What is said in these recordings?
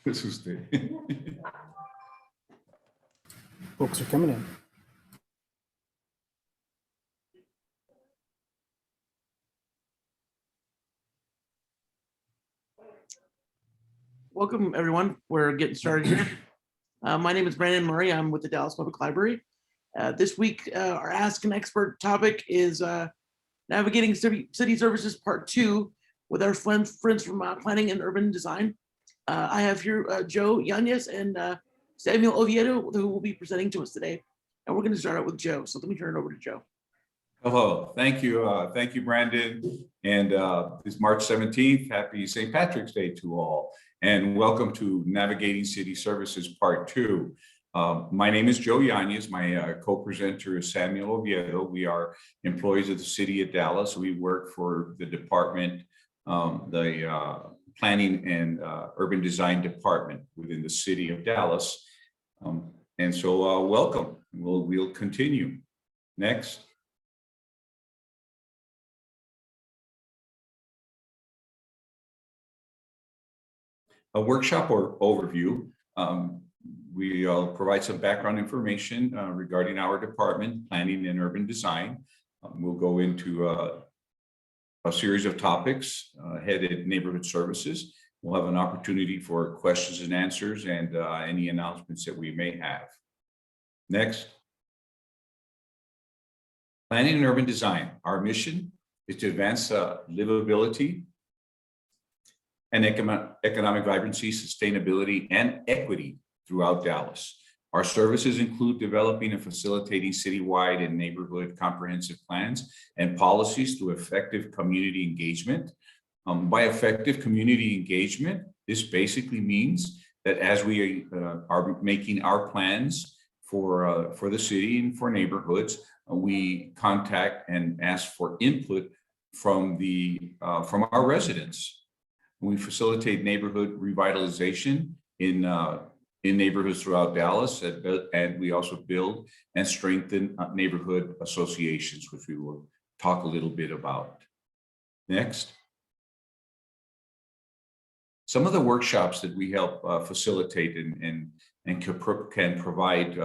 Es usted. Folks are coming in. Welcome, everyone. We're getting started here. My name is Brandon Murray. I'm with the Dallas Public Library. This week, our Ask an Expert topic is Navigating City Services Part 2 with our friends from Planning and Urban Design. I have here Joe Yanez and Samuel Oviedo, who will be presenting to us today. And we're going to start out with Joe. So let me turn it over to Joe. Hello, thank you. Thank you, Brandon. And it's March 17th. Happy St. Patrick's Day to all. And welcome to Navigating City Services Part 2. My name is Joe Yanez. My co-presenter is Samuel Oviedo. We are employees of the city of Dallas. We work for the department, the Planning and Urban Design Department within the city of Dallas. And so welcome. We'll continue. Next. A workshop or overview. We'll provide some background information regarding our department, Planning and Urban Design. We'll go into a series of topics headed Neighborhood Services. We'll have an opportunity for questions and answers and any announcements that we may have. Next. Planning and Urban Design. Our mission is to advance livability and economic vibrancy, sustainability, and equity throughout Dallas. Our services include developing and facilitating citywide and neighborhood comprehensive plans and policies through effective community engagement. By effective community engagement, this basically means that as we are making our plans for the city and for neighborhoods, we contact and ask for input from our residents. We facilitate neighborhood revitalization in neighborhoods throughout Dallas, and we also build and strengthen neighborhood associations, which we will talk a little bit about. Next. Some of the workshops that we help facilitate and can provide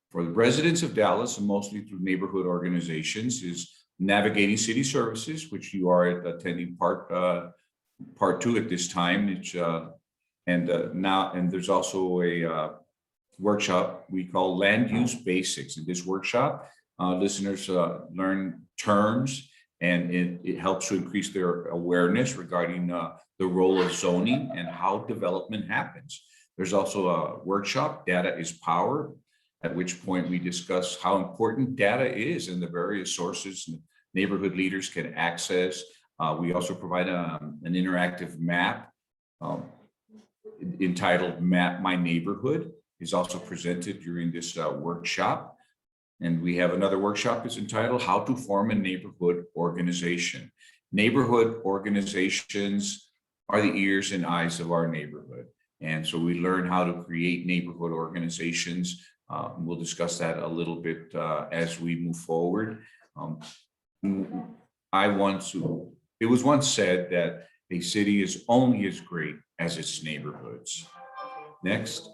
for the residents of Dallas, and mostly through neighborhood organizations, is Navigating City Services, which you are attending part 2 at this time. It's and there's also a workshop we call Land Use Basics. In this workshop, listeners learn terms, and it helps to increase their awareness regarding the role of zoning and how development happens. There's also a workshop, Data is Power, at which point we discuss how important data is and the various sources neighborhood leaders can access. We also provide an interactive map entitled Map My Neighborhood, is also presented during this workshop. And we have another workshop is entitled How to Form a Neighborhood Organization. Neighborhood organizations are the ears and eyes of our neighborhood. And so we learn how to create neighborhood organizations. We'll discuss that a little bit as we move forward. It was once said that a city is only as great as its neighborhoods. Next.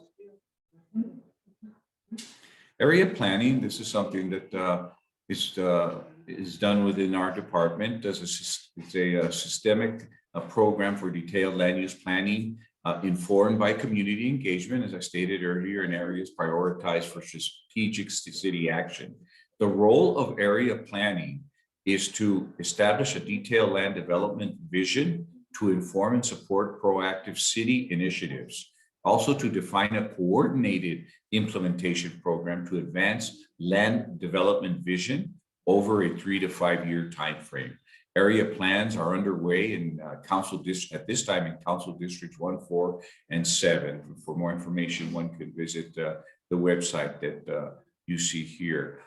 Area planning. This is something that is done within our department. It's a systemic program for detailed land use planning, informed by community engagement, as I stated earlier, in areas prioritized for strategic city action. The role of area planning is to establish a detailed land development vision to inform and support proactive city initiatives. Also to define a coordinated implementation program to advance land development vision over a 3 to 5 year time frame. Area plans are underway in at this time in Council Districts 1, 4, and 7. For more information, one could visit the website that you see here.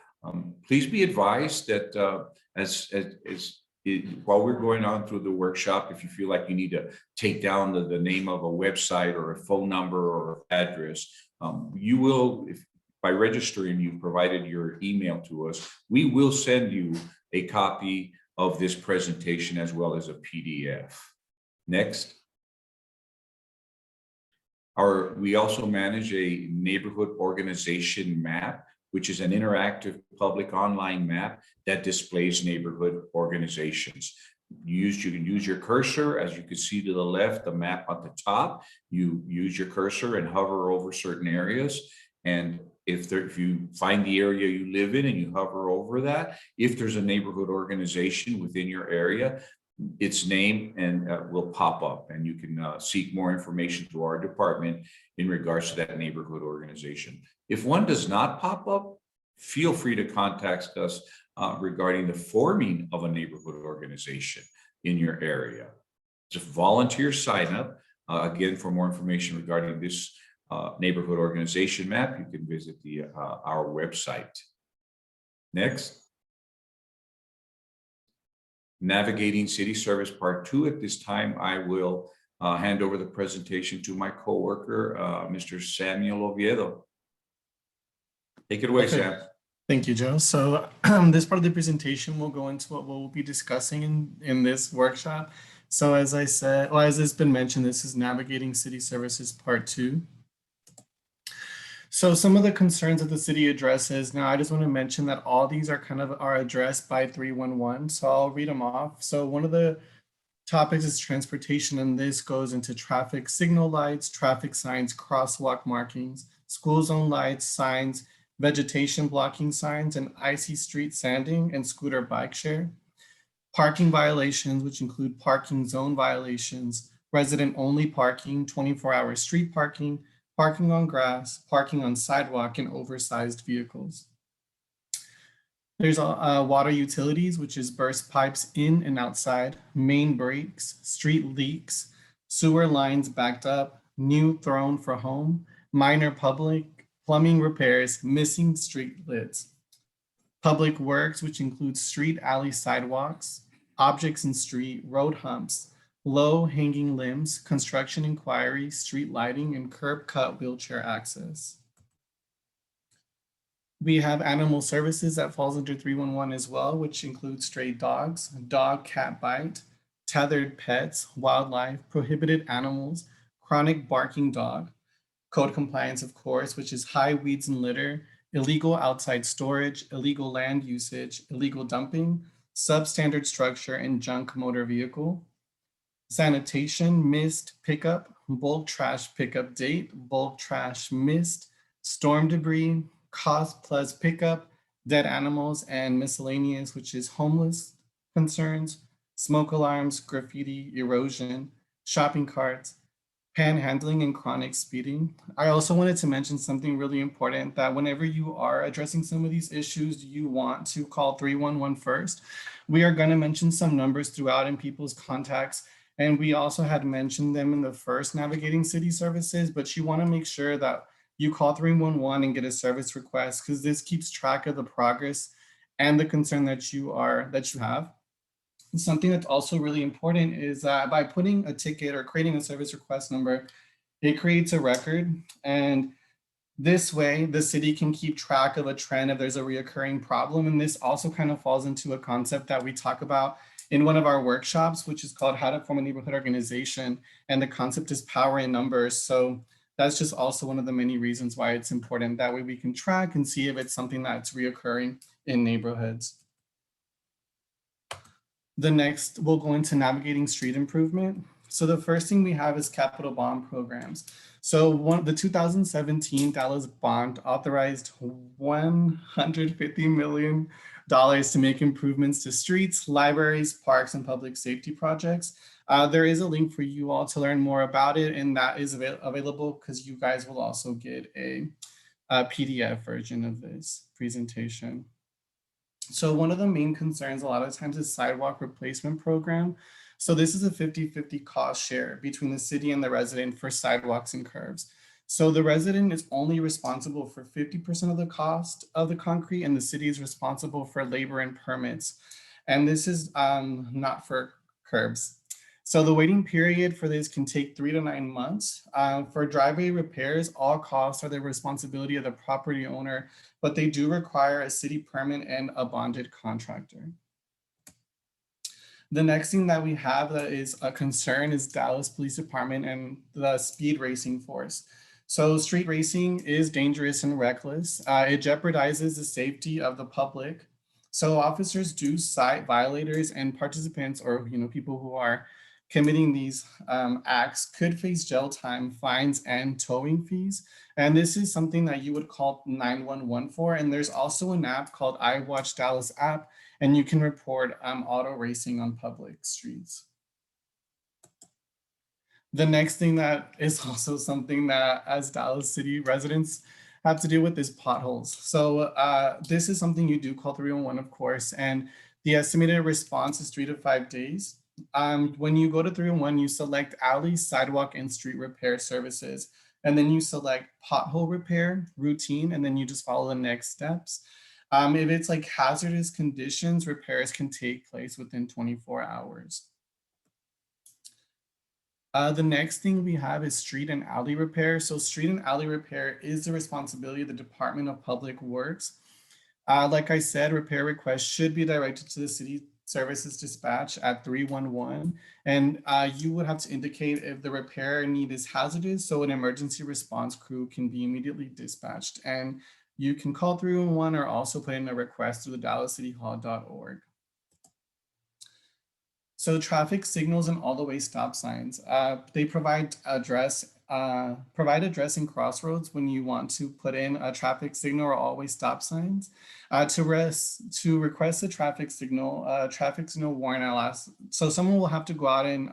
Please be advised that while we're going on through the workshop, if you feel like you need to take down the name of a website or a phone number or address, you will, by registering, you've provided your email to us, we will send you a copy of this presentation as well as a PDF. Next. We also manage a neighborhood organization map, which is an interactive public online map that displays neighborhood organizations. You can use your cursor, as you can see to the left, the map at the top. You use your cursor and hover over certain areas. And if you find the area you live in and you hover over that, if there's a neighborhood organization within your area, its name and will pop up, and you can seek more information through our department in regards to that neighborhood organization. If one does not pop up, feel free to contact us regarding the forming of a neighborhood organization in your area. It's a volunteer sign up. Again, for more information regarding this neighborhood organization map, you can visit our website. Next. Navigating City Service Part 2. At this time, I will hand over the presentation to my coworker, Mr. Samuel Oviedo. Take it away, Okay. Sam. Thank you, Joe. So this part of the presentation will go into what we'll be discussing in this workshop. So as I said, well, as it's been mentioned, this is Navigating City Services Part 2. So some of the concerns that the city addresses, now I just want to mention that all these are addressed by 311. So I'll read them off. So one of the topics is transportation, and this goes into traffic signal lights, traffic signs, crosswalk markings, school zone lights, signs, vegetation blocking signs, and icy street sanding and scooter bike share. Parking violations, which include parking zone violations, resident only parking, 24-hour street parking, parking on grass, parking on sidewalk, and oversized vehicles. There's water utilities, which is burst pipes in and outside, main breaks, street leaks, sewer lines backed up, new thrown for home, minor public, plumbing repairs, missing street lights. Public works, which includes street, alley, sidewalks, objects in street, road humps, low hanging limbs, construction inquiry, street lighting, and curb cut wheelchair access. We have animal services that falls under 311 as well, which includes stray dogs, dog, cat bite, tethered pets, wildlife, prohibited animals, chronic barking dog, code compliance, of course, which is high weeds and litter, illegal outside storage, illegal land usage, illegal dumping, substandard structure, and junk motor vehicle. Sanitation, mist pickup, bulk trash pickup date, bulk trash mist, storm debris, cost plus pickup, dead animals, and miscellaneous, which is homeless concerns, smoke alarms, graffiti, erosion, shopping carts, panhandling, and chronic speeding. I also wanted to mention something really important, that whenever you are addressing some of these issues, you want to call 311 first. We are going to mention some numbers throughout in people's contacts, and we also had mentioned them in the first Navigating City Services, but you want to make sure that you call 311 and get a service request, because this keeps track of the progress and the concern that you have. And something that's also really important is that by putting a ticket or creating a service request number, it creates a record. And this way, the city can keep track of a trend if there's a reoccurring problem. And this also kind of falls into a concept that we talk about in one of our workshops, which is called How to Form a Neighborhood Organization. And the concept is power in numbers. So that's just also one of the many reasons why it's important. That way we can track and see if it's something that's reoccurring in neighborhoods. The next, we'll go into navigating street improvement. So the first thing we have is capital bond programs. So the 2017 Dallas bond authorized $150 million to make improvements to streets, libraries, parks, and public safety projects. There is a link for you all to learn more about it, and that is available because you guys will also get a PDF version of this presentation. So one of the main concerns a lot of times is sidewalk replacement program. So this is a 50-50 cost share between the city and the resident for sidewalks and curbs. So the resident is only responsible for 50% of the cost of the concrete, and the city is responsible for labor and permits. And this is not for curbs. So the waiting period for this can take 3 to 9 months. For driveway repairs, all costs are the responsibility of the property owner, but they do require a city permit and a bonded contractor. The next thing that we have that is a concern is Dallas Police Department and the speed racing force. So street racing is dangerous and reckless. It jeopardizes the safety of the public. So officers do cite violators, and participants, or people who are committing these acts could face jail time, fines, and towing fees. And this is something that you would call 911 for. And there's also an app called iWatch Dallas app, and you can report auto racing on public streets. The next thing that is also something that as Dallas City residents have to deal with is potholes. So this is something you do call 311, of course, and the estimated response is 3 to 5 days. When you go to 311, you select alley, sidewalk, and street repair services, and then you select pothole repair routine, and then you just follow the next steps. If it's like hazardous conditions, repairs can take place within 24 hours. The next thing we have is street and alley repair. So street and alley repair is the responsibility of the Department of Public Works. Like I said, repair requests should be directed to the city services dispatch at 311. And you would have to indicate if the repair need is hazardous, so an emergency response crew can be immediately dispatched. And you can call 311 or also put in a request through the dallascityhall.org. So traffic signals and all-the-way stop signs. They provide address and crossroads when you want to put in a traffic signal or all-way stop signs. To request a traffic signal warrant allows, so someone will have to go out and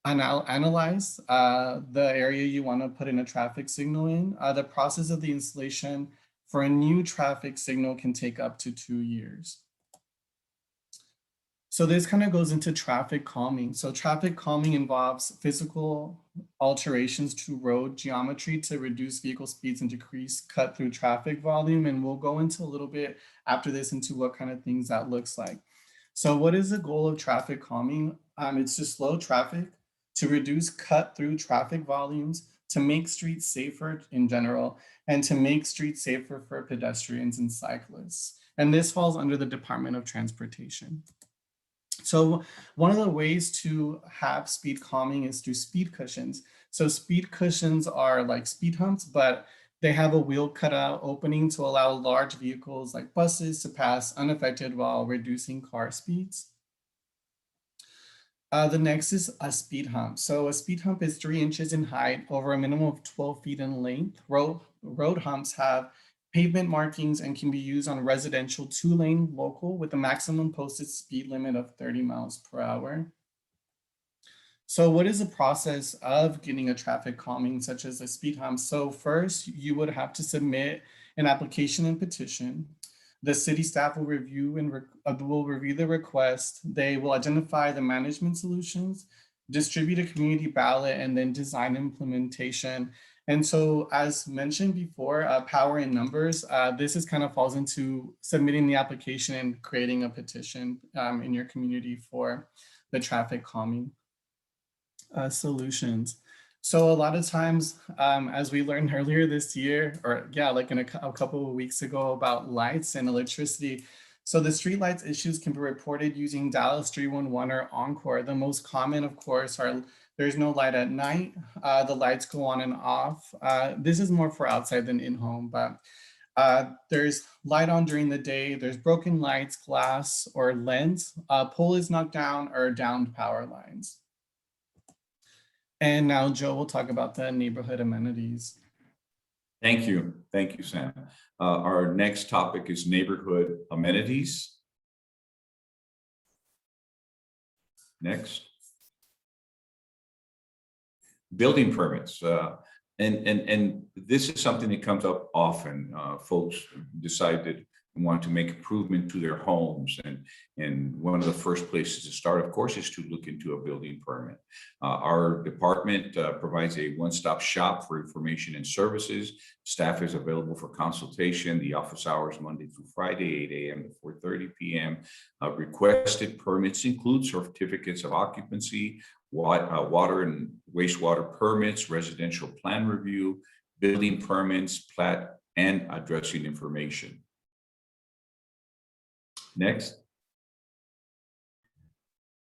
analyze the area you want to put in a traffic signal in. The process of the installation for a new traffic signal can take up to 2 years. So this kind of goes into traffic calming. So traffic calming involves physical alterations to road geometry to reduce vehicle speeds and decrease cut through traffic volume. And we'll go into a little bit after this into what kind of things that looks like. So what is the goal of traffic calming? It's to slow traffic, to reduce cut through traffic volumes, to make streets safer in general, and to make streets safer for pedestrians and cyclists. And this falls under the Department of Transportation. So one of the ways to have speed calming is through speed cushions. So speed cushions are like speed humps, but they have a wheel cutout opening to allow large vehicles like buses to pass unaffected while reducing car speeds. The next is a speed hump. So a speed hump is 3 inches in height over a minimum of 12 feet in length. Road humps have pavement markings and can be used on residential 2-lane local with a maximum posted speed limit of 30 miles per hour. So what is the process of getting a traffic calming such as a speed hump? So first you would have to submit an application and petition. The city staff will review the request. They will identify the management solutions, distribute a community ballot, and then design implementation. And so as mentioned before, power in numbers, this is kind of falls into submitting the application and creating a petition in your community for the traffic calming solutions. So a lot of times, as we learned earlier this year, or yeah, like in a couple of weeks ago about lights and electricity. So the streetlights issues can be reported using Dallas 311 or Encore. The most common, of course, are there's no light at night. The lights go on and off. This is more for outside than in-home, but there's light on during the day. There's broken lights, glass, or lens. Pole is knocked down or downed power lines. And now Joe will talk about the neighborhood amenities. Thank you, Sam. Our next topic is neighborhood amenities. Next. Building permits, and this is something that comes up often. Folks decided want to make improvement to their homes, and one of the first places to start, of course, is to look into a building permit. Our department provides a one-stop shop for information and services. Staff is available for consultation. The office hours Monday through Friday, 8 a.m. to 4:30 p.m. Requested permits include certificates of occupancy, water and wastewater permits, residential plan review, building permits, plat, and addressing information. Next.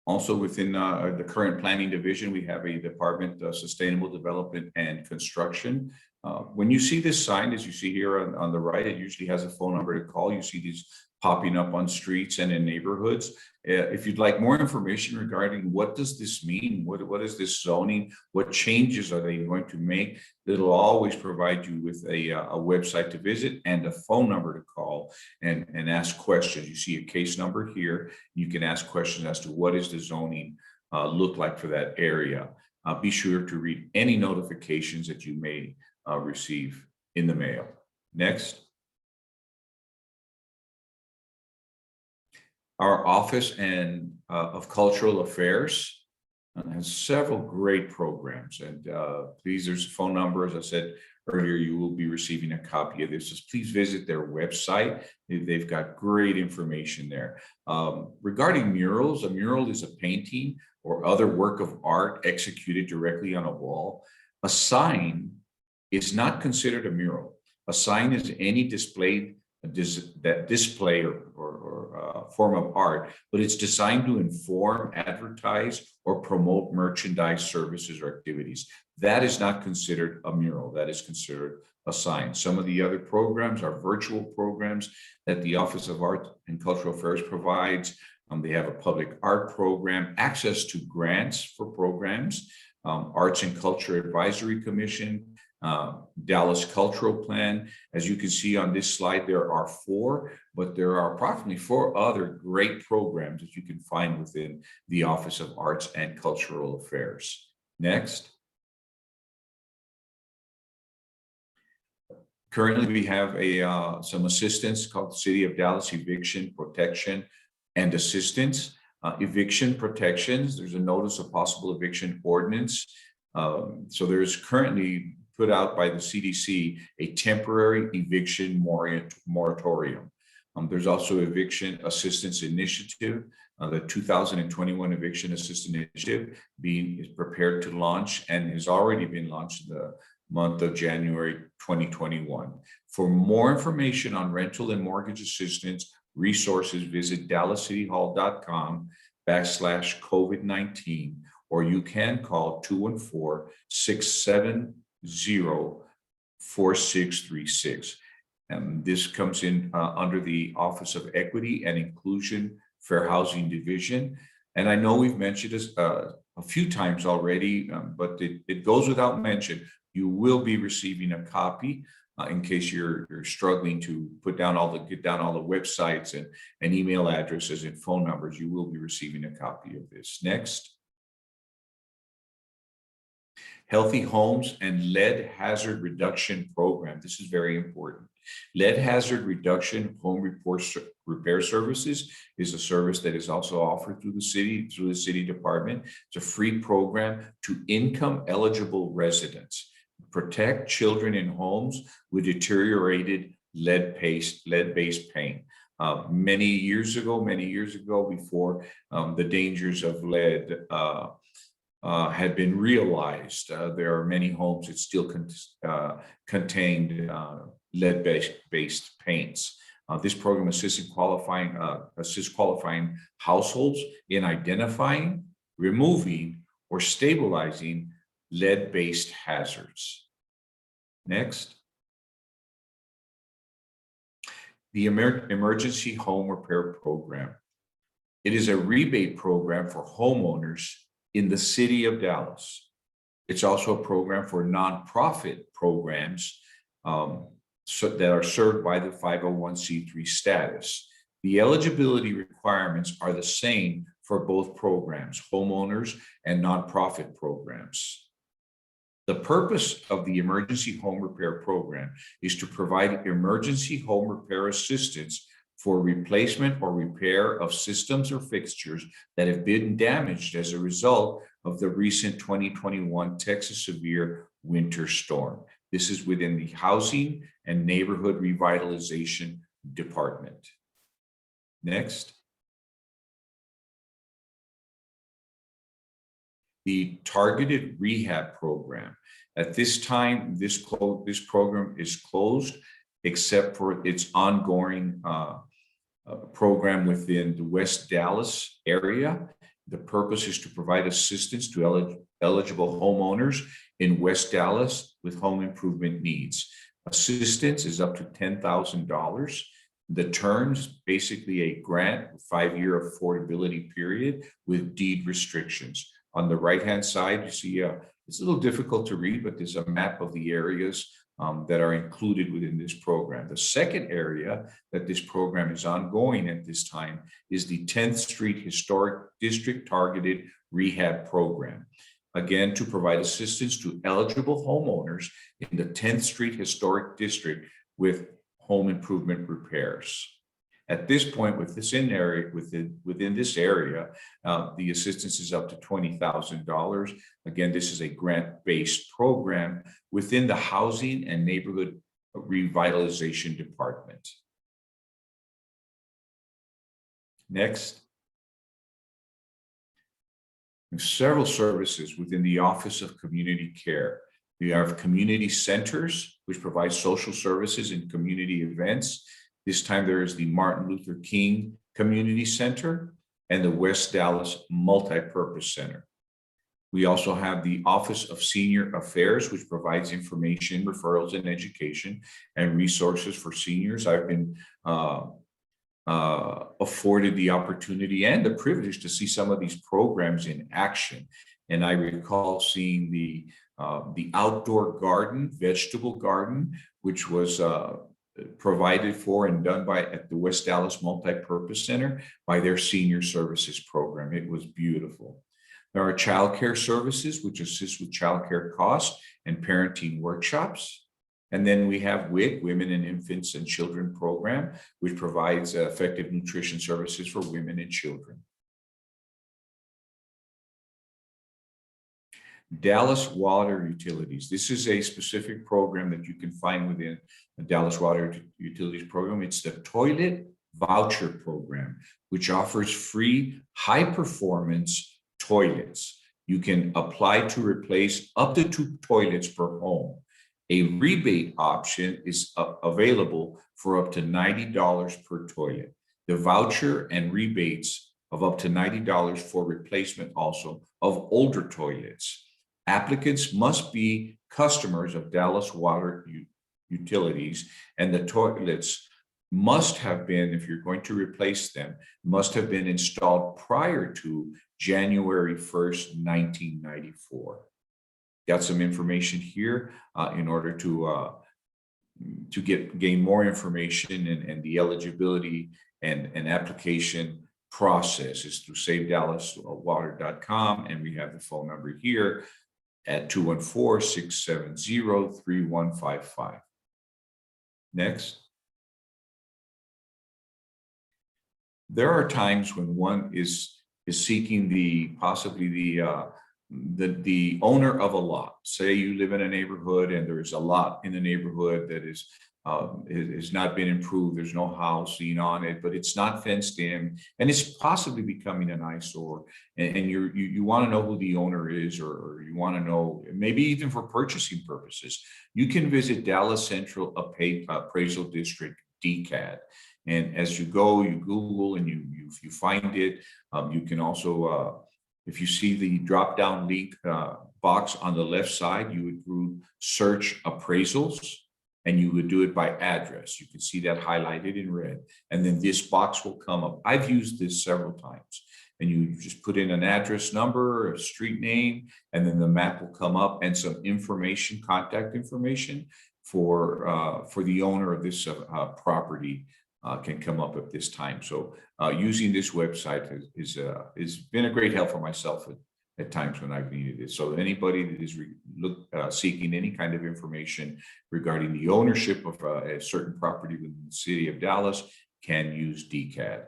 Also within the current planning division, we have a Department of Sustainable Development and Construction. When you see this sign, as you see here on the right, it usually has a phone number to call. You see these popping up on streets and in neighborhoods. If you'd like more information regarding what does this mean, what is this zoning, what changes are they going to make, it'll always provide you with a website to visit and a phone number to call and ask questions. You see a case number here. You can ask questions as to what is the zoning look like for that area. Be sure to read any notifications that you may receive in the mail. Next. Our Office of Cultural Affairs has several great programs, and please, there's a phone number. As I said earlier, you will be receiving a copy of this. Just please visit their website. They've got great information there. Regarding murals, a mural is a painting or other work of art executed directly on a wall. A sign is not considered a mural. A sign is any display or form of art, but it's designed to inform, advertise, or promote merchandise, services, or activities. That is not considered a mural. That is considered a sign. Some of the other programs are virtual programs that the Office of Art and Cultural Affairs provides. They have a public art program, access to grants for programs, Arts and Culture Advisory Commission, Dallas Cultural Plan. As you can see on this slide, there are 4, but there are approximately 4 other great programs that you can find within the Office of Arts and Cultural Affairs. Next. Currently, we have some assistance called City of Dallas Eviction Protection and Assistance. Eviction protections, there's a notice of possible eviction ordinance. So there's currently put out by the CDC a temporary eviction moratorium. There's also Eviction Assistance Initiative, the 2021 Eviction Assistance Initiative is prepared to launch and has already been launched in the month of January 2021. For more information on rental and mortgage assistance resources, visit dallascityhall.com/COVID-19, or you can call 214-670-4636. And this comes in under the Office of Equity and Inclusion, Fair Housing Division. And I know we've mentioned this a few times already, but it goes without mention. You will be receiving a copy in case you're struggling to get down all the websites and email addresses and phone numbers. You will be receiving a copy of this. Next. Healthy Homes and Lead Hazard Reduction Program. This is very important. Lead hazard reduction home repair services is a service that is also offered through the city department. It's a free program to income eligible residents. Protect children in homes with deteriorated lead-based paint. Many years ago, before the dangers of lead had been realized, there are many homes that still contained lead-based paints. This program assists qualifying households in identifying, removing, or stabilizing lead-based hazards. Next. The Emergency Home Repair Program. It is a rebate program for homeowners in the city of Dallas. It's also a program for nonprofit programs that are served by the 501c3 status. The eligibility requirements are the same for both programs, homeowners and nonprofit programs. The purpose of the Emergency Home Repair Program is to provide emergency home repair assistance for replacement or repair of systems or fixtures that have been damaged as a result of the recent 2021 Texas severe winter storm. This is within the Housing and Neighborhood Revitalization Department. Next. The Targeted Rehab Program. At this time, this program is closed, except for its ongoing program within the West Dallas area. The purpose is to provide assistance to eligible homeowners in West Dallas with home improvement needs. Assistance is up to $10,000. The terms, basically a grant, 5-year affordability period with deed restrictions. On the right-hand side, you see, it's a little difficult to read, but there's a map of the areas that are included within this program. The second area that this program is ongoing at this time is the 10th Street Historic District Targeted Rehab Program. Again, to provide assistance to eligible homeowners in the 10th Street Historic District with home improvement repairs. At this point, with this within this area, the assistance is up to $20,000. Again, this is a grant-based program within the Housing and Neighborhood Revitalization Department. Next. There's several services within the Office of Community Care. We have community centers, which provide social services and community events. This time there is the Martin Luther King Community Center and the West Dallas Multipurpose Center. We also have the Office of Senior Affairs, which provides information, referrals, and education and resources for seniors. I've been afforded the opportunity and the privilege to see some of these programs in action. And I recall seeing the outdoor garden, vegetable garden, which was provided for and done at the West Dallas Multipurpose Center by their senior services program. It was beautiful. There are childcare services, which assist with childcare costs and parenting workshops. And then we have WIC, Women and Infants and Children program, which provides effective nutrition services for women and children. Dallas Water Utilities. This is a specific program that you can find within the Dallas Water Utilities program. It's the Toilet Voucher Program, which offers free high-performance toilets. You can apply to replace up to 2 toilets per home. A rebate option is available for up to $90 per toilet. The voucher and rebates of up to $90 for replacement also of older toilets. Applicants must be customers of Dallas Water Utilities, and the toilets must have been, if you're going to replace them, must have been installed prior to January 1st, 1994. Got some information here in order to gain more information, and the eligibility and application process is through SaveDallasWater.com, and we have the phone number here at 214-670-3155. Next. There are times when one is seeking possibly the owner of a lot. Say you live in a neighborhood and there's a lot in the neighborhood that has not been improved. There's no housing on it, but it's not fenced in, and it's possibly becoming an eyesore. And you want to know who the owner is, or you want to know, maybe even for purchasing purposes. You can visit Dallas Central Appraisal District, DCAD. And as you go, you Google and you find it. You can also, if you see the drop-down link box on the left side, you would group search appraisals, and you would do it by address. You can see that highlighted in red, and then this box will come up. I've used this several times, and you just put in an address number, a street name, and then the map will come up, and some information, contact information for the owner of this property can come up at this time. So using this website has been a great help for myself at times when I've needed it. So anybody that is seeking any kind of information regarding the ownership of a certain property within the city of Dallas can use DCAD.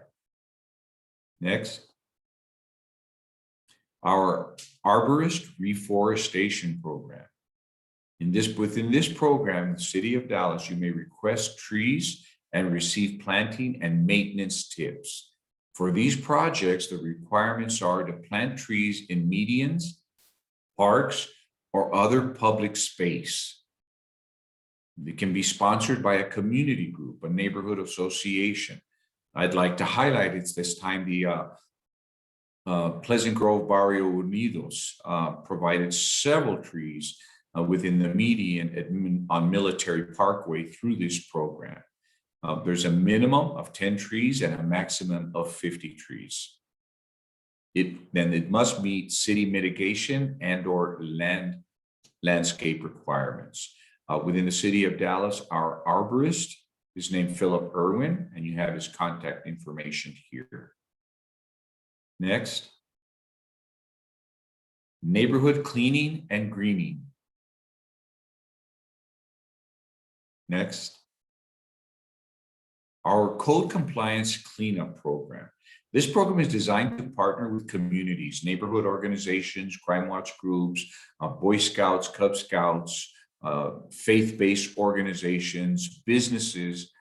Next. Our Arborist Reforestation Program. Within this program, in the city of Dallas, you may request trees and receive planting and maintenance tips. For these projects, the requirements are to plant trees in medians, parks, or other public space. It can be sponsored by a community group, a neighborhood association. I'd like to highlight it's this time Pleasant Grove Barrio Unidos provided several trees within the median on Military Parkway through this program. There's a minimum of 10 trees and a maximum of 50 trees. It must meet city mitigation and or landscape requirements. Within the city of Dallas, our arborist is named Philip Irwin, and you have his contact information here. Next. Neighborhood cleaning and greening. Next. Our code compliance cleanup program. This program is designed to partner with communities, neighborhood organizations, crime watch groups, Boy Scouts, Cub Scouts, faith-based organizations, businesses,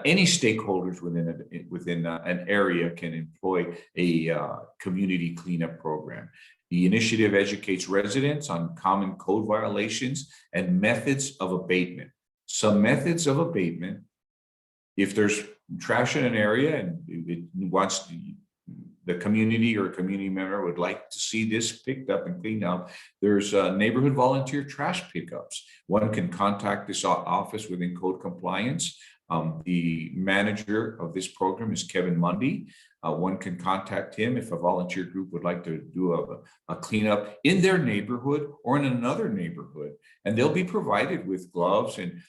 any stakeholders within an area can employ a community cleanup program. The initiative educates residents on common code violations and methods of abatement. Some methods of abatement, if there's trash in an area and it wants the community or a community member would like to see this picked up and cleaned up, there's neighborhood volunteer trash pickups. One can contact this office within code compliance. The manager of this program is Kevin Mundy. One can contact him if a volunteer group would like to do a cleanup in their neighborhood or in another neighborhood, and they'll be provided with gloves and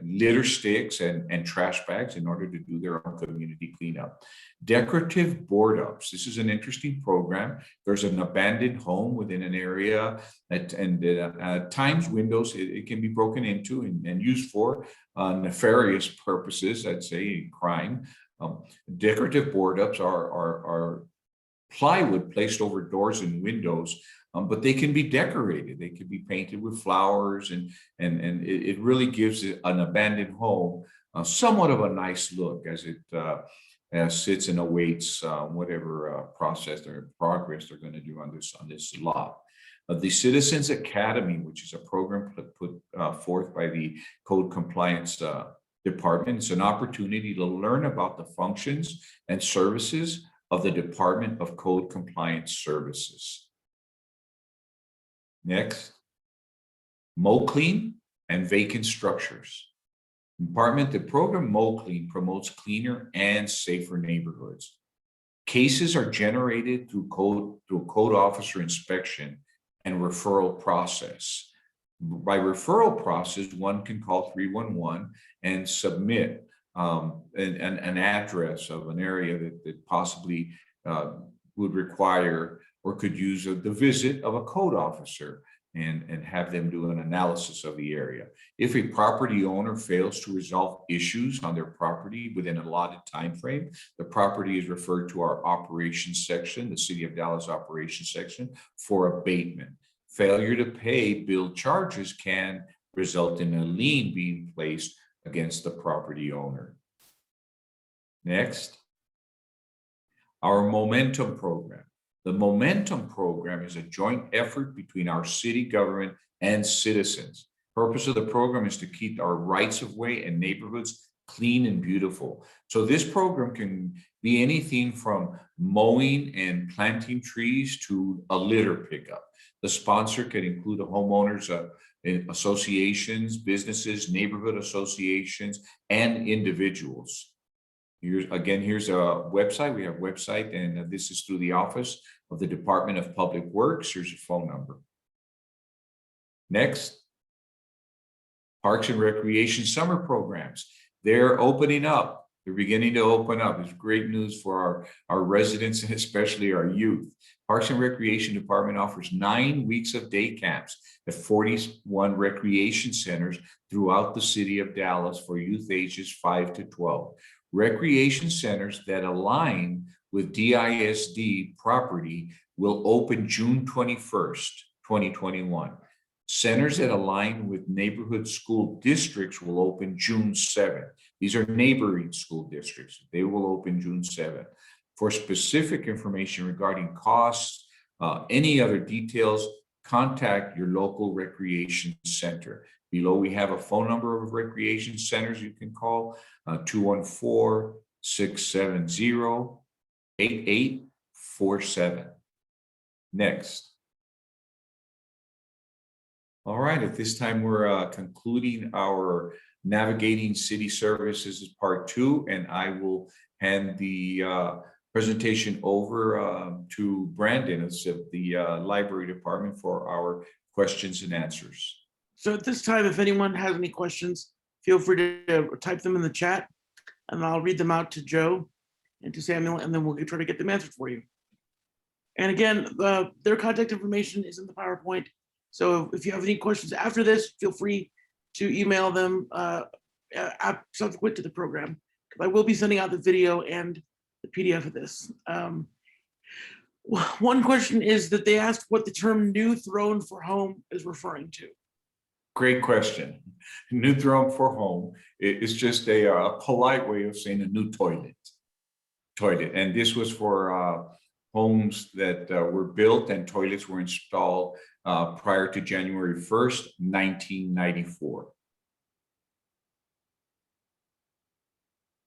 litter sticks and trash bags in order to do their own community cleanup. Decorative board ups. This is an interesting program. There's an abandoned home within an area and at times windows, it can be broken into and used for nefarious purposes, I'd say crime. Decorative board ups are plywood placed over doors and windows, but they can be decorated. They can be painted with flowers, and it really gives it an abandoned home somewhat of a nice look as it sits and awaits whatever process or progress they're going to do on this lot. The Citizens Academy, which is a program put forth by the Code Compliance Department, it's an opportunity to learn about the functions and services of the Department of Code Compliance Services. Next, MoClean and vacant structures. The program MoClean promotes cleaner and safer neighborhoods. Cases are generated through code officer inspection and referral process. By referral process, one can call 311 and submit an address of an area that possibly would require or could use the visit of a code officer and have them do an analysis of the area. If a property owner fails to resolve issues on their property within an allotted time frame, the property is referred to our operations section, the City of Dallas operations section, for abatement. Failure to pay billed charges can result in a lien being placed against the property owner. Next, our Momentum program. The Momentum program is a joint effort between our city government and citizens. Purpose of the program is to keep our rights of way and neighborhoods clean and beautiful. So this program can be anything from mowing and planting trees to a litter pickup. The sponsor can include the homeowners associations, businesses, neighborhood associations, and individuals. Here's a website. We have a website, and this is through the office of the Department of Public Works. Here's a phone number. Next, Parks and Recreation summer programs. They're opening up. They're beginning to open up. It's great news for our residents and especially our youth. Parks and Recreation Department offers 9 weeks of day camps at 41 recreation centers throughout the city of Dallas for youth ages 5 to 12. Recreation centers that align with DISD property will open June 21st, 2021. Centers that align with neighborhood school districts will open June 7th. These are neighboring school districts. They will open June 7th. For specific information regarding costs, any other details, contact your local recreation center. Below, we have a phone number of recreation centers you can call, 214-670-8845. 47. Next. All right, at this time, we're concluding our Navigating City Services Part 2, and I will hand the presentation over to Brandon of the Library Department for our questions and answers. So at this time, if anyone has any questions, feel free to type them in the chat and I'll read them out to Joe and to Samuel, and then we'll try to get them answered for you. And again, their contact information is in the PowerPoint. So if you have any questions after this, feel free to email them subsequent to the program. I will be sending out the video and the PDF of this. One question is that they asked what the term new throne for home is referring to. Great question. New throne for home is just a polite way of saying a new toilet. And this was for homes that were built and toilets were installed prior to January 1st, 1994.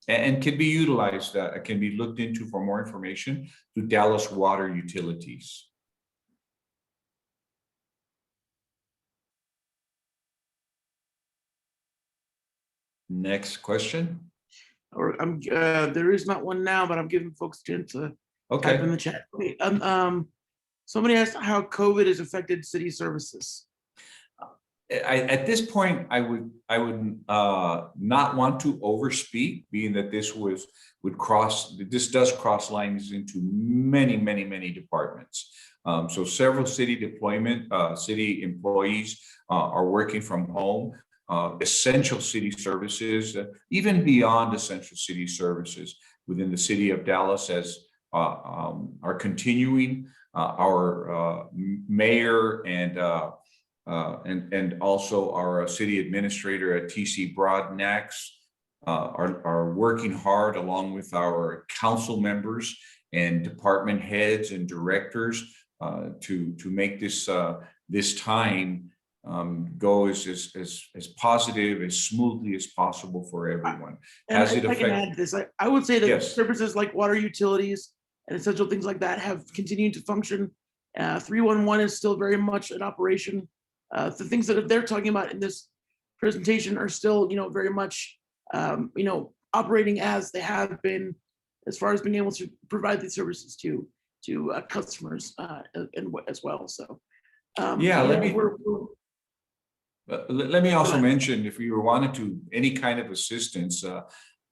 And can be utilized, can be looked into for more information through Dallas Water Utilities. Next question. Or there is not one now, but I'm giving folks a chance to type in Okay. the chat. Okay, somebody asked how COVID has affected city services. At this point, I would not want to overspeak, being that this does cross lines into many departments. So several city employees are working from home. Essential city services, even beyond essential city services within the city of Dallas, are continuing. Our mayor and also our city administrator at TC Broadnax are working hard, along with our council members and department heads and directors, to make this time go as positive, as smoothly as possible for everyone. And Has it I can affected? add this. I would say that Yes. services like water utilities and essential things like that have continued to function. 311 is still very much in operation. The things that they're talking about in this presentation are still, very much, operating as they have been, as far as being able to provide these services to customers and as well. So, Yeah, let me also ahead. mention, if you wanted to any kind of assistance,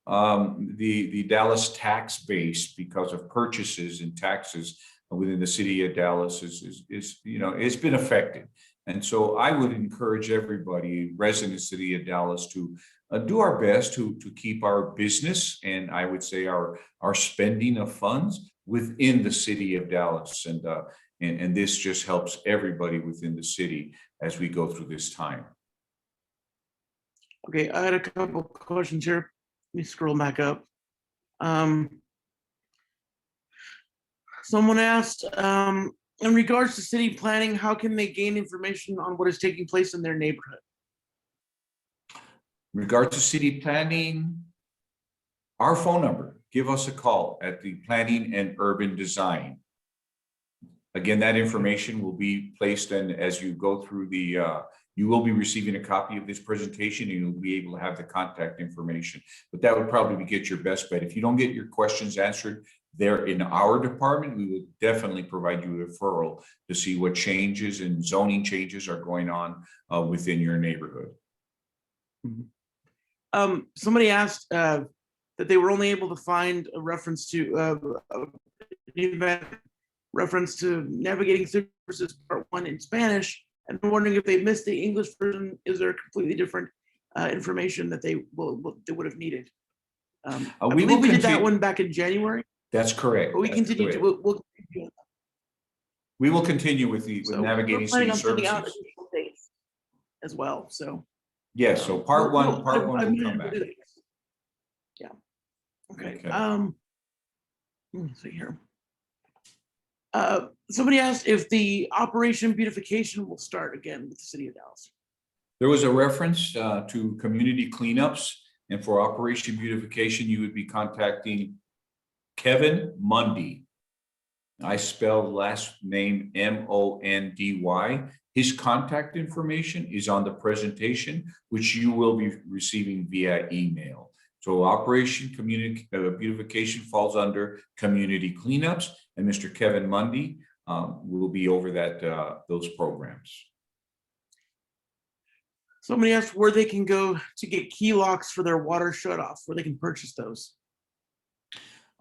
the Dallas tax base, because of purchases and taxes within the city of Dallas, is it's been affected. And so I would encourage everybody, residents of the city of Dallas, to do our best to keep our business, and I would say our spending of funds within the city of Dallas. And this just helps everybody within the city as we go through this time. Okay, I had a couple questions here. Let me scroll back up. Someone asked, in regards to city planning, how can they gain information on what is taking place in their neighborhood? In regard to city planning, our phone number, give us a call at the Planning and Urban Design. Again, that information will be placed in as you go through you will be receiving a copy of this presentation, and you'll be able to have the contact information. But that would probably get your best bet. If you don't get your questions answered there in our department, we will definitely provide you a referral to see what changes and zoning changes are going on within your neighborhood. Somebody asked that they were only able to find a reference to Navigating Services Part 1 in Spanish, and I'm wondering if they missed the English version. Is there completely different information that they would have needed? I believe we did that one back in January. That's correct. But we continue to. We'll continue. We will continue with Navigating City Services as well. So yes. So part one will come back. Yeah. Okay. Okay. Let me see here. Somebody asked if the Operation Beautification will start again with the city of Dallas. There was a reference to community cleanups, and for Operation Beautification, you would be contacting Kevin Mundy. I spelled last name Mondy. His contact information is on the presentation, which you will be receiving via email. So Operation Community Beautification falls under community cleanups, and Mr. Kevin Mundy will be over those programs. Somebody asked where they can go to get key locks for their water shutoff, where they can purchase those.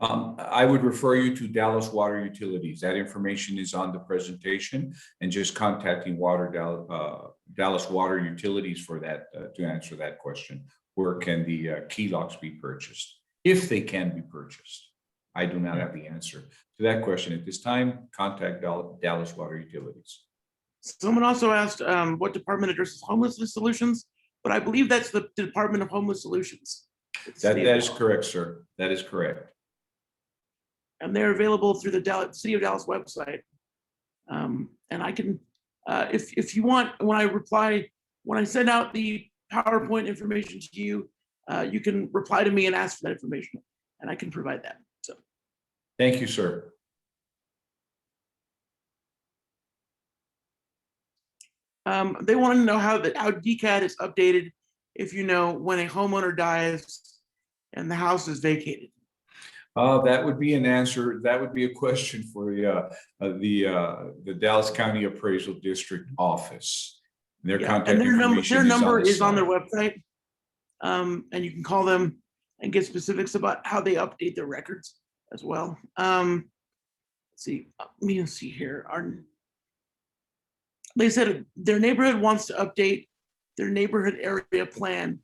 I would refer you to Dallas Water Utilities. That information is on the presentation, and just contacting Dallas Water Utilities for that to answer that question. Where can the key locks be purchased? If they can be purchased. I do not have the answer to that question at this time. Contact Dallas Water Utilities. Someone also asked what department addresses homelessness solutions, but I believe that's the Department of Homeless Solutions. That is correct, sir. That is correct. And they're available through the City of Dallas website. And I can, if you want, when I send out the PowerPoint information to you, you can reply to me and ask for that information, and I can provide that. So, thank you, sir. They want to know how DCAT is updated if you know when a homeowner dies and the house is vacated. That would be an answer. That would be a question for the Dallas County Appraisal District Office. Their contact information. Their number is on their website, and you can call them and get specifics about how they update their records as well. Let's see. Let me see here. They said their neighborhood wants to update their neighborhood area plan.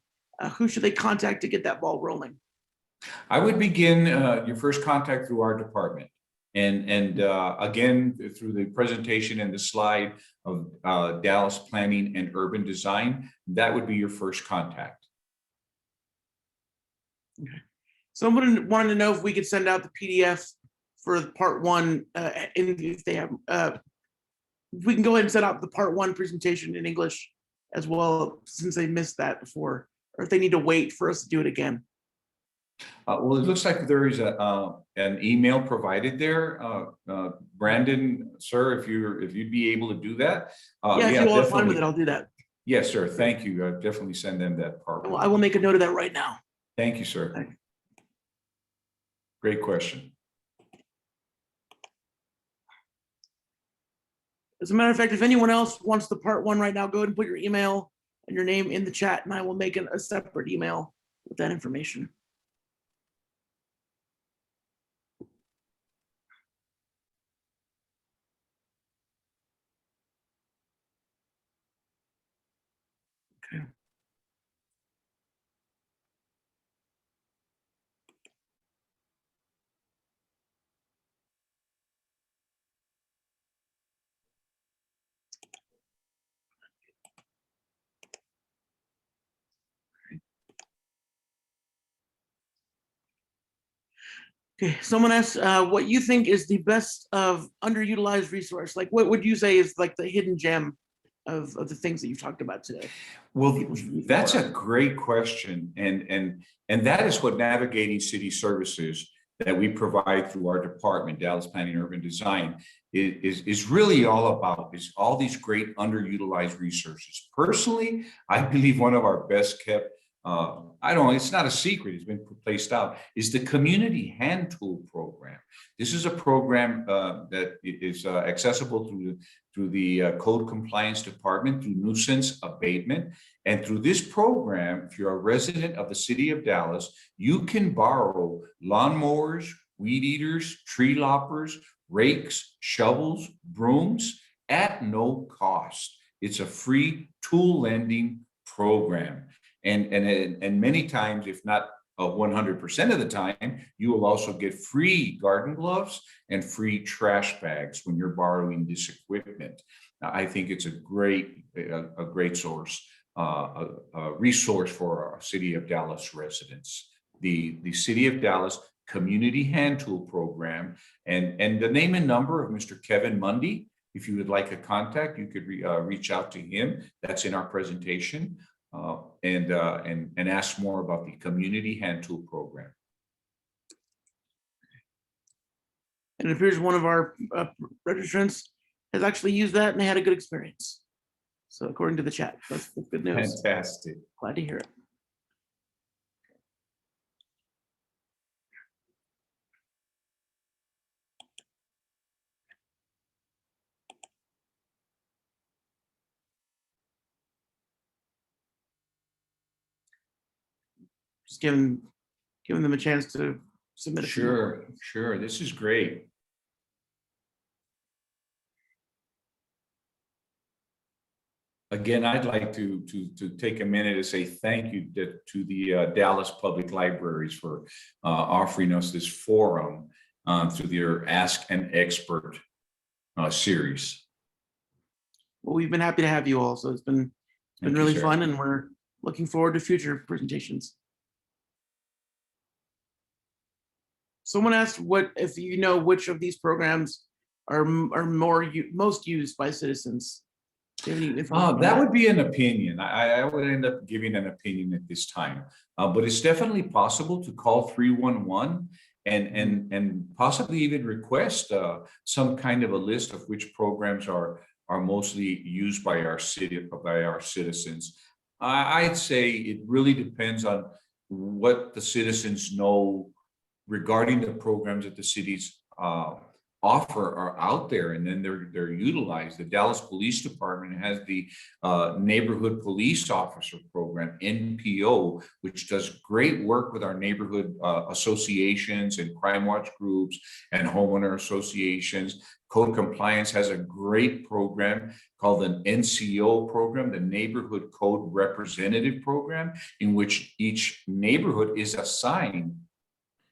Who should they contact to get that ball rolling? I would begin your first contact through our department. And again, through the presentation and the slide of Dallas Planning and Urban Design, that would be your first contact. Okay. Someone wanted to know if we could send out the PDF for part one, if they have, we can go ahead and set up the part one presentation in English as well, since they missed that before, or if they need to wait for us to do it again. Well, it looks like there is an email provided there, Brandon, sir. If you'd be able to do that, yeah, if you all are fine with it, I'll do that. Yes, sir. Thank you. Definitely send them that part. I will make a note of that right now. Thank you, sir. Thanks. Great question. As a matter of fact, if anyone else wants the part one right now, go ahead and put your email and your name in the chat, and I will make a separate email with that information. Okay. Okay, someone asked what you think is the best of underutilized resource. Like, what would you say is like the hidden gem of the things that you've talked about today? Well, that's a great question, and that is what navigating city services that we provide through our department, Dallas Planning and Urban Design, is really all about, is all these great underutilized resources. Personally, I believe one of our best kept, I don't know, it's not a secret, it's been placed out, is the Community Hand Tool Program. This is a program that is accessible through the Code Compliance Department, through nuisance abatement. And through this program, if you're a resident of the city of Dallas, you can borrow lawnmowers, weed eaters, tree loppers, rakes, shovels, brooms at no cost. It's a free tool lending program. And many times, if not 100% of the time, you will also get free garden gloves and free trash bags when you're borrowing this equipment. Now, I think it's a great source, a resource for our City of Dallas residents. The City of Dallas Community Hand Tool Program, and the name and number of Mr. Kevin Mundy. If you would like a contact, you could reach out to him. That's in our presentation. And ask more about the Community Hand Tool Program. And it appears one of our registrants has actually used that and they had a good experience. So according to the chat, that's good news. Fantastic. Glad to hear it. Just giving them a chance to submit. Sure. This is great. Again, I'd like to take a minute to say thank you to the Dallas Public Libraries for offering us this forum through their Ask an Expert series. Well, we've been happy to have you all. So it's been Thank you, really sir. fun, and we're looking forward to future presentations. Someone asked if you know which of these programs are most used by citizens. Do you have any information on That would be an opinion. I would end up giving an opinion at this time, but it's definitely possible to call 311 and possibly even request some kind of a list of which programs are mostly used by our citizens. I'd say it really depends on what the citizens know regarding the programs that the cities offer are out there, and then they're utilized. The Dallas Police Department has the Neighborhood Police Officer Program, NPO, which does great work with our neighborhood associations and crime watch groups and homeowner associations. Code Compliance has a great program called an NCO program, the Neighborhood Code Representative Program, in which each neighborhood is assigned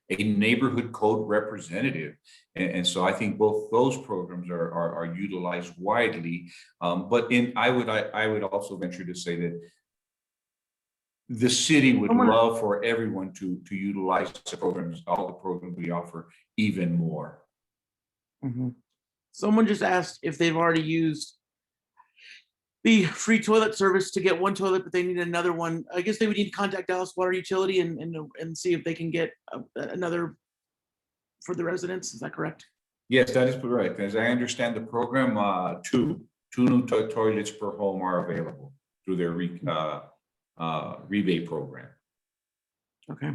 a neighborhood code representative. And so I think both those programs are utilized widely. But I would also venture to say that the city would love for everyone to utilize the programs, all the programs we offer, even more. Someone just asked if they've already used the free toilet service to get one toilet, but they need another one. I guess they would need to contact Dallas Water Utility and see if they can get another for the residents. Is that correct? Yes, that is correct. As I understand the program, two new toilets per home are available through their rebate program. Okay.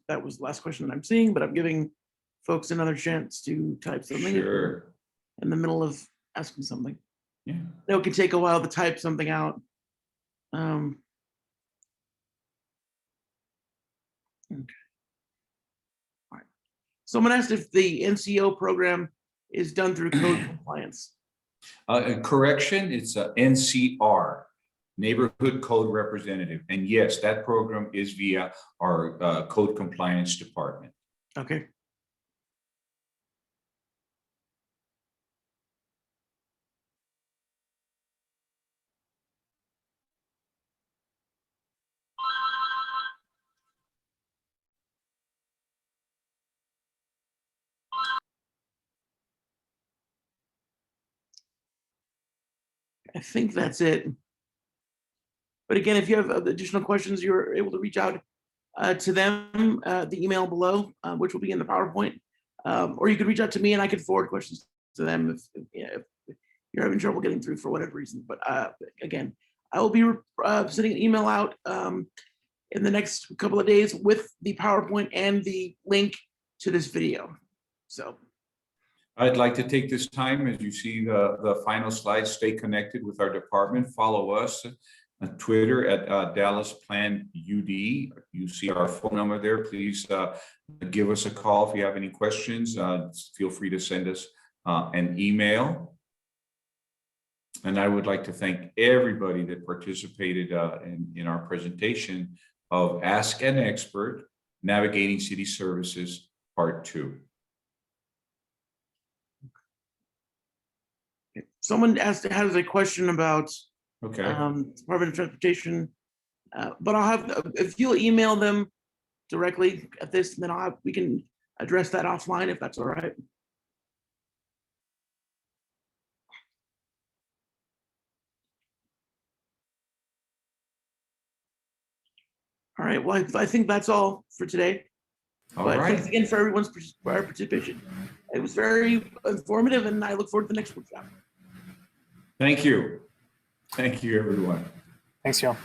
That was the last question that I'm seeing, but I'm giving folks another chance to type something Sure. in the middle of asking something. Yeah. It can take a while to type something out. Okay. All right. Someone asked if the NCO program is done through code compliance. Correction, it's a NCR, Neighborhood Code Representative. And yes, that program is via our code compliance department. Okay. I think that's it. But again, if you have additional questions, you're able to reach out to them, the email below, which will be in the PowerPoint, or you could reach out to me and I could forward questions to them if you're having trouble getting through for whatever reason. But again, I will be sending an email out in the next couple of days with the PowerPoint and the link to this video. So I'd like to take this time, as you see the final slide, stay connected with our department, follow us on Twitter at Dallas Plan UD. You see our phone number there. Please give us a call if you have any questions. Feel free to send us an email. And I would like to thank everybody that participated in our presentation of Ask an Expert, Navigating City Services, Part 2. someone has a question about Okay. Department of Transportation, but I'll have, if you'll email them directly at this, then we can address that offline if that's all right. All right, well, I think that's all for today. All But thanks right. again for everyone's participation. It was very informative, and I look forward to the next workshop. Thank you. Thank you, everyone. Thanks, y'all.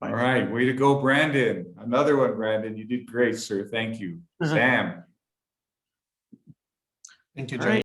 All right, way to go, Brandon. Another one, Brandon. You did great, sir. Thank you. Sam. Thank you, All Joe. right.